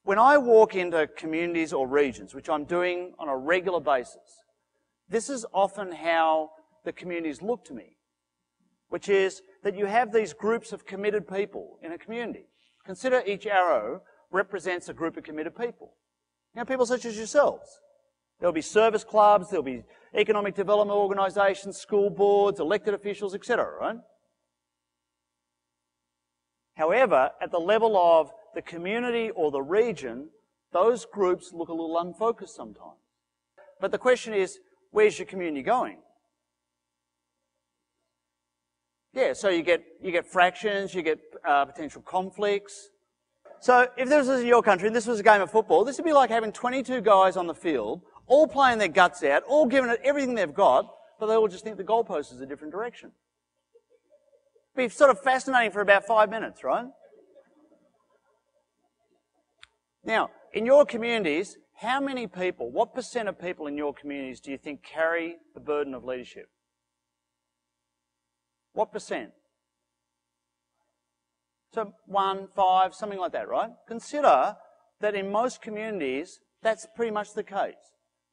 when I walk into communities or regions, which I'm doing on a regular basis, this is often how the communities look to me, which is that you have these groups of committed people in a community. Consider each arrow represents a group of committed people. You know, people such as yourselves. There'll be service clubs, there'll be economic development organisations, school boards, elected officials, etc., right? However, at the level of the community or the region, those groups look a little unfocused sometimes. But the question is, where's your community going? Yeah, so you get fractions, you get potential conflicts. So if this was in your country and this was a game of football, this would be like having 22 guys on the field, all playing their guts out, all giving it everything they've got, but they all just think the goalpost is a different direction. It'd be sort of fascinating for about 5 minutes, right? Now, in your communities, how many people, what percent of people in your communities do you think carry the burden of leadership? What percent? So 1, 5, something like that, right? Consider that in most communities, that's pretty much the case.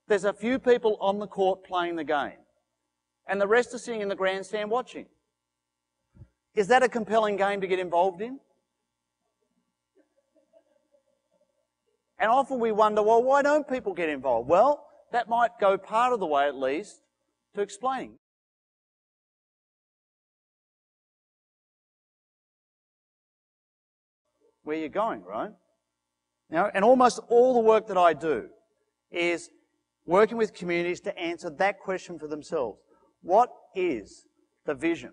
There's a few people on the court playing the game, and the rest are sitting in the grandstand watching. Is that a compelling game to get involved in? And often we wonder, well, why don't people get involved? Well, that might go part of the way at least to explaining. Where you're going, right? Now, and almost all the work that I do is working with communities to answer that question for themselves. What is the vision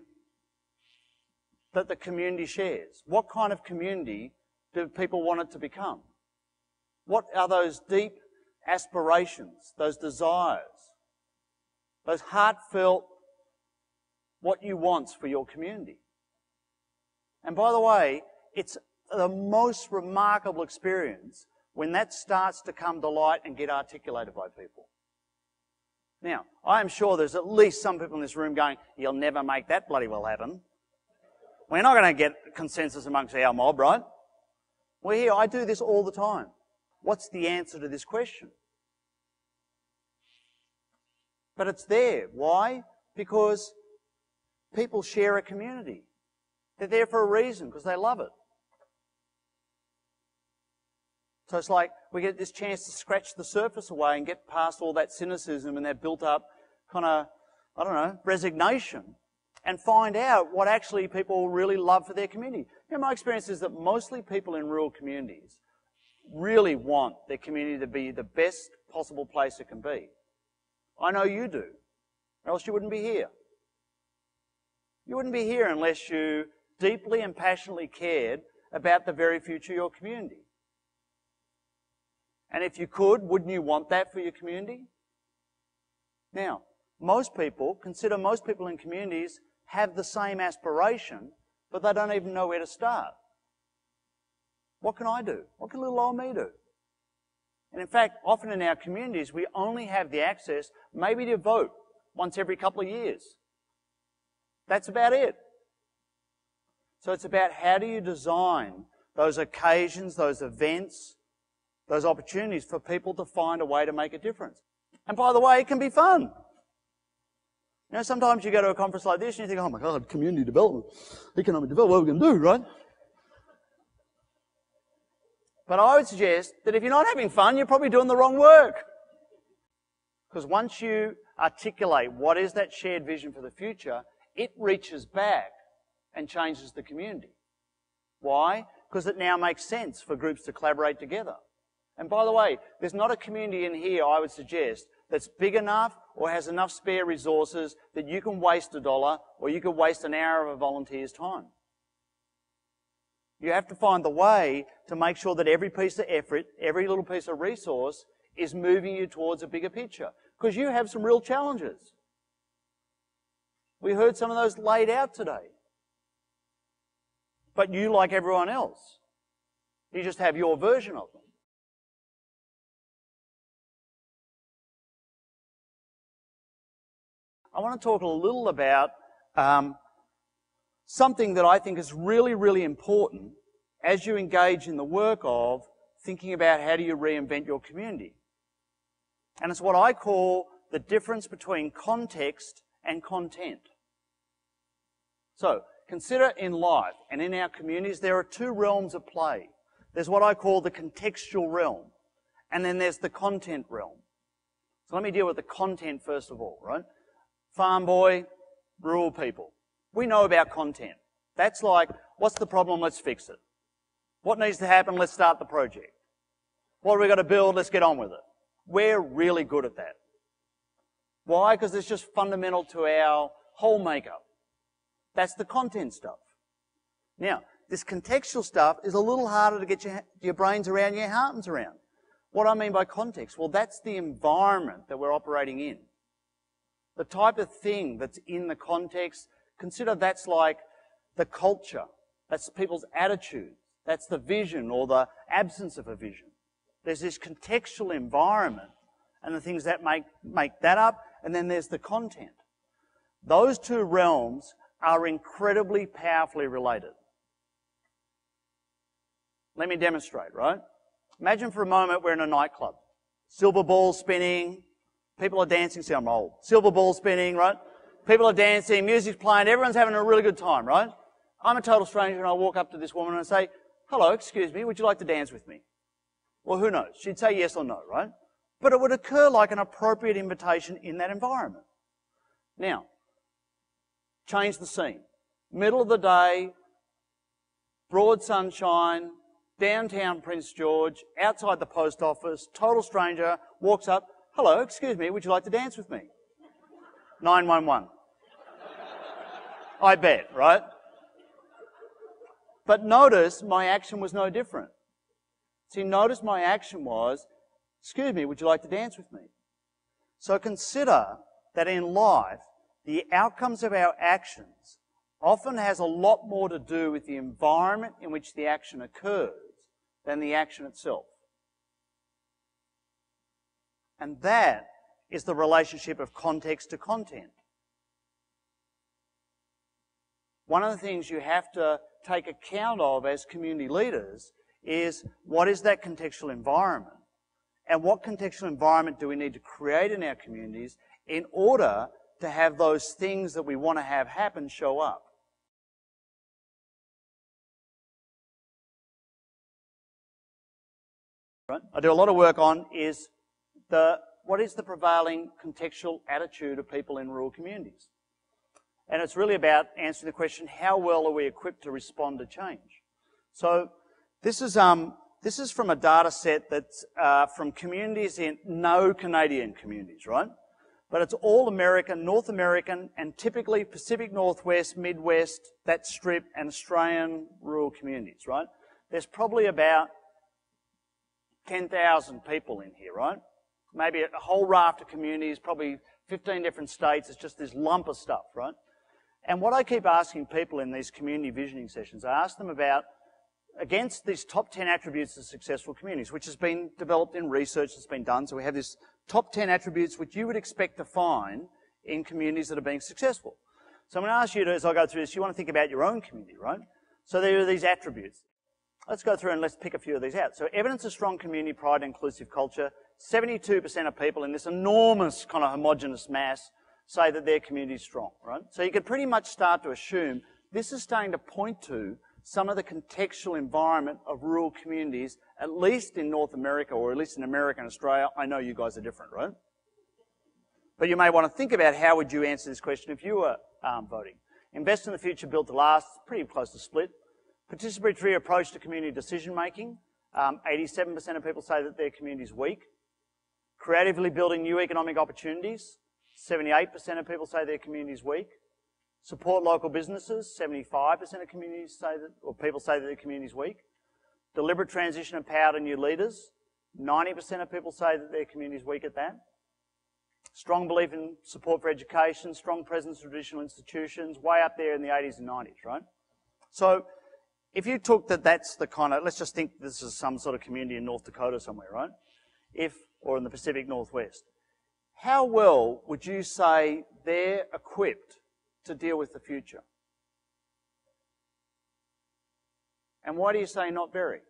that the community shares? What kind of community do people want it to become? What are those deep aspirations, those desires, those heartfelt, what you want for your community? And by the way, it's the most remarkable experience when that starts to come to light and get articulated by people. Now, I am sure there's at least some people in this room going, you'll never make that bloody well happen. We're not going to get consensus amongst our mob, right? Well, here, I do this all the time. What's the answer to this question? But it's there. Why? Because people share a community. They're there for a reason, because they love it. So it's like we get this chance to scratch the surface away and get past all that cynicism and that built up kind of, I don't know, resignation, and find out what actually people really love for their community. You know, my experience is that mostly people in rural communities really want their community to be the best possible place it can be. I know you do, or else you wouldn't be here. You wouldn't be here unless you deeply and passionately cared about the very future of your community. And if you could, wouldn't you want that for your community? Now, most people in communities have the same aspiration, but they don't even know where to start. What can I do? What can little old me do? And in fact, often in our communities, we only have the access maybe to vote once every couple of years. That's about it. So it's about how do you design those occasions, those events, those opportunities for people to find a way to make a difference. And by the way, it can be fun. You know, sometimes you go to a conference like this and you think, oh my God, community development, economic development, what are we going to do, right? But I would suggest that if you're not having fun, you're probably doing the wrong work. Because once you articulate what is that shared vision for the future, it reaches back and changes the community. Why? Because it now makes sense for groups to collaborate together. And by the way, there's not a community in here, I would suggest, that's big enough or has enough spare resources that you can waste $1 or you could waste an hour of a volunteer's time. You have to find the way to make sure that every piece of effort, every little piece of resource is moving you towards a bigger picture. Because you have some real challenges. We heard some of those laid out today. But you, like everyone else, you just have your version of them. I want to talk a little about something that I think is really, really important as you engage in the work of thinking about how do you reinvent your community. And it's what I call the difference between context and content. So, consider in life and in our communities, there are two realms of play. There's what I call the contextual realm, and then there's the content realm. So let me deal with the content first of all, right? Farm boy, rural people. We know about content. That's like, what's the problem? Let's fix it. What needs to happen? Let's start the project. What have we got to build? Let's get on with it. We're really good at that. Why? Because it's just fundamental to our whole makeup. That's the content stuff. Now, this contextual stuff is a little harder to get your brains around, your hearts around. What I mean by context? Well, that's the environment that we're operating in. The type of thing that's in the context, consider that's like the culture. That's people's attitude. That's the vision or the absence of a vision. There's this contextual environment and the things that make that up, and then there's the content. Those two realms are incredibly powerfully related. Let me demonstrate, right? Imagine for a moment we're in a nightclub. Silver balls spinning, people are dancing. See, I'm old. Silver balls spinning, right? People are dancing, music's playing, everyone's having a really good time, right? I'm a total stranger and I walk up to this woman and I say, hello, excuse me, would you like to dance with me? Well, who knows? She'd say yes or no, right? But it would occur like an appropriate invitation in that environment. Now, change the scene. Middle of the day, broad sunshine, downtown Prince George, outside the post office, total stranger, walks up, hello, excuse me, would you like to dance with me? 911. I bet, right? But notice my action was no different. See, notice my action was, excuse me, would you like to dance with me? So consider that in life, the outcomes of our actions often has a lot more to do with the environment in which the action occurs than the action itself. And that is the relationship of context to content. One of the things you have to take account of as community leaders is what is that contextual environment? And what contextual environment do we need to create in our communities in order to have those things that we want to have happen show up? Right? I do a lot of work on is what is the prevailing contextual attitude of people in rural communities? And it's really about answering the question, how well are we equipped to respond to change? So this is from a data set that's from communities in no Canadian communities, right? But it's all American, North American, and typically Pacific Northwest, Midwest, that strip, and Australian rural communities, right? There's probably about 10,000 people in here, right? Maybe a whole raft of communities, probably 15 different states. It's just this lump of stuff, right? And what I keep asking people in these community visioning sessions, I ask them about, against these top 10 attributes of successful communities, which has been developed in research that's been done. So we have this top 10 attributes which you would expect to find in communities that are being successful. So I'm going to ask you to, as I go through this, you want to think about your own community, right? So there are these attributes. Let's go through and let's pick a few of these out. So evidence of strong community pride and inclusive culture. 72% of people in this enormous kind of homogenous mass say that their community is strong, right? So you could pretty much start to assume this is starting to point to some of the contextual environment of rural communities, at least in North America, or at least in America and Australia. I know you guys are different, right? But you may want to think about how would you answer this question if you were voting. Invest in the future, build to last, pretty close to split. Participatory approach to community decision making. 87% of people say that their community is weak. Creatively building new economic opportunities. 78% of people say their community is weak. Support local businesses. 75% of communities say that, or people say that their community is weak. Deliberate transition of power to new leaders. 90% of people say that their community is weak at that. Strong belief in support for education. Strong presence in traditional institutions. Way up there in the 80s and 90s, right? So if you took that's the kind of, let's just think this is some sort of community in North Dakota somewhere, right? Or in the Pacific Northwest. How well would you say they're equipped to deal with the future? And why do you say not very?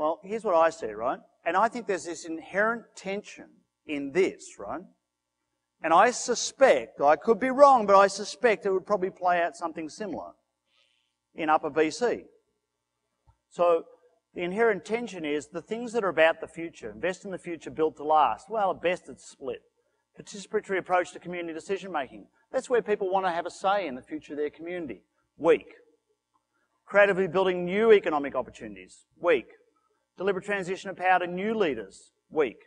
Well, here's what I see, right? And I think there's this inherent tension in this, right? And I suspect, I could be wrong, but I suspect it would probably play out something similar in Upper BC. So the inherent tension is the things that are about the future, invest in the future, build to last. Well, at best it's split. Participatory approach to community decision making. That's where people want to have a say in the future of their community. Weak. Creatively building new economic opportunities. Weak. Deliberate transition of power to new leaders. Weak.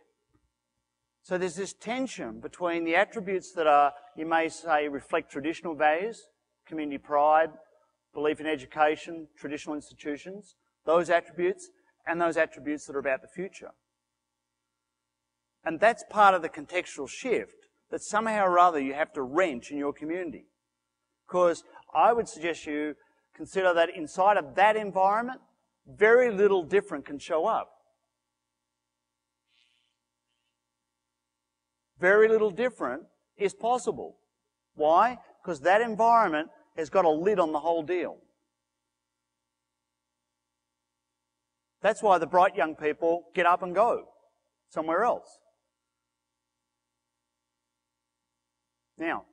So there's this tension between the attributes that are, you may say, reflect traditional values, community pride, belief in education, traditional institutions, those attributes, and those attributes that are about the future. And that's part of the contextual shift that somehow or other you have to wrench in your community. Because I would suggest you consider that inside of that environment, very little different can show up. Very little different is possible. Why? Because that environment has got a lid on the whole deal. That's why the bright young people get up and go somewhere else. Now,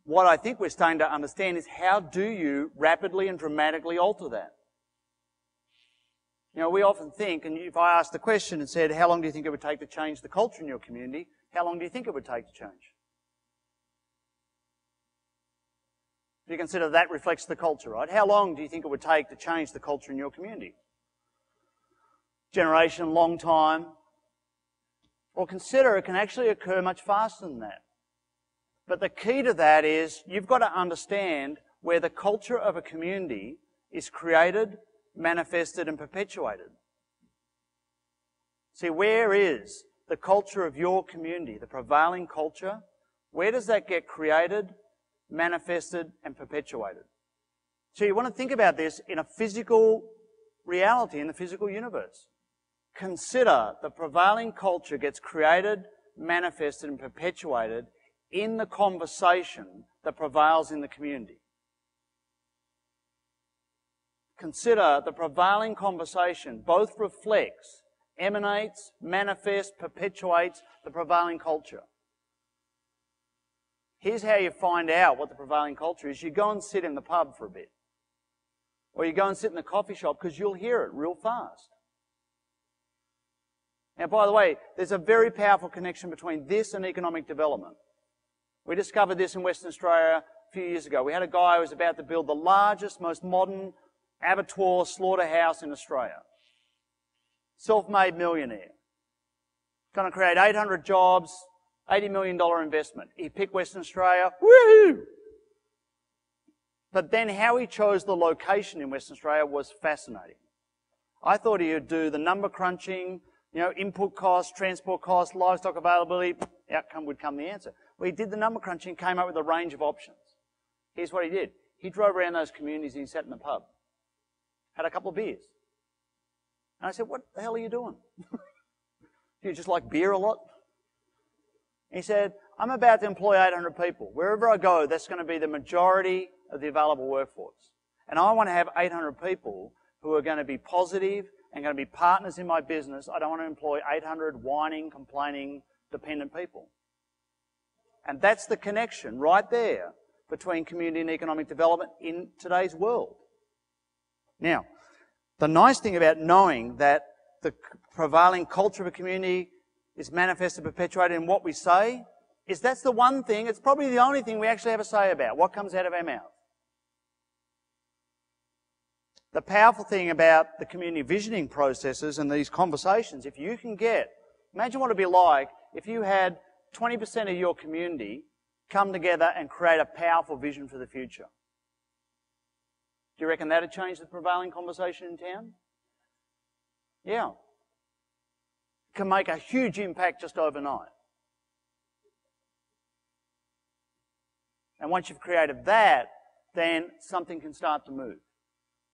what I think we're starting to understand is how do you rapidly and dramatically alter that? You know, we often think, and if I asked the question and said, how long do you think it would take to change the culture in your community? How long do you think it would take to change? If you consider that reflects the culture, right? How long do you think it would take to change the culture in your community? Generation, long time. Or consider it can actually occur much faster than that. But the key to that is you've got to understand where the culture of a community is created, manifested and perpetuated. See, where is the culture of your community, the prevailing culture? Where does that get created, manifested and perpetuated? So you want to think about this in a physical reality, in the physical universe. Consider the prevailing culture gets created, manifested and perpetuated in the conversation that prevails in the community. Consider the prevailing conversation both reflects, emanates, manifests, perpetuates the prevailing culture. Here's how you find out what the prevailing culture is. You go and sit in the pub for a bit. Or you go and sit in the coffee shop because you'll hear it real fast. Now, by the way, there's a very powerful connection between this and economic development. We discovered this in Western Australia a few years ago. We had a guy who was about to build the largest, most modern abattoir slaughterhouse in Australia. Self-made millionaire. Going to create 800 jobs, $80 million investment. He picked Western Australia. Woohoo! But then how he chose the location in Western Australia was fascinating. I thought he would do the number crunching, input costs, transport costs, livestock availability, outcome would come the answer. Well, he did the number crunching, came up with a range of options. Here's what he did. He drove around those communities and he sat in the pub. Had a couple of beers. And I said, what the hell are you doing? Do you just like beer a lot? He said, I'm about to employ 800 people. Wherever I go, that's going to be the majority of the available workforce. And I want to have 800 people who are going to be positive and going to be partners in my business. I don't want to employ 800 whining, complaining, dependent people. And that's the connection right there between community and economic development in today's world. Now, the nice thing about knowing that the prevailing culture of a community is manifested, perpetuated in what we say, is that's the one thing, it's probably the only thing we actually have a say about, what comes out of our mouth. The powerful thing about the community visioning processes and these conversations, if you can imagine what it'd be like if you had 20% of your community come together and create a powerful vision for the future. Do you reckon that'd change the prevailing conversation in town? Yeah. Can make a huge impact just overnight. And once you've created that, then something can start to move.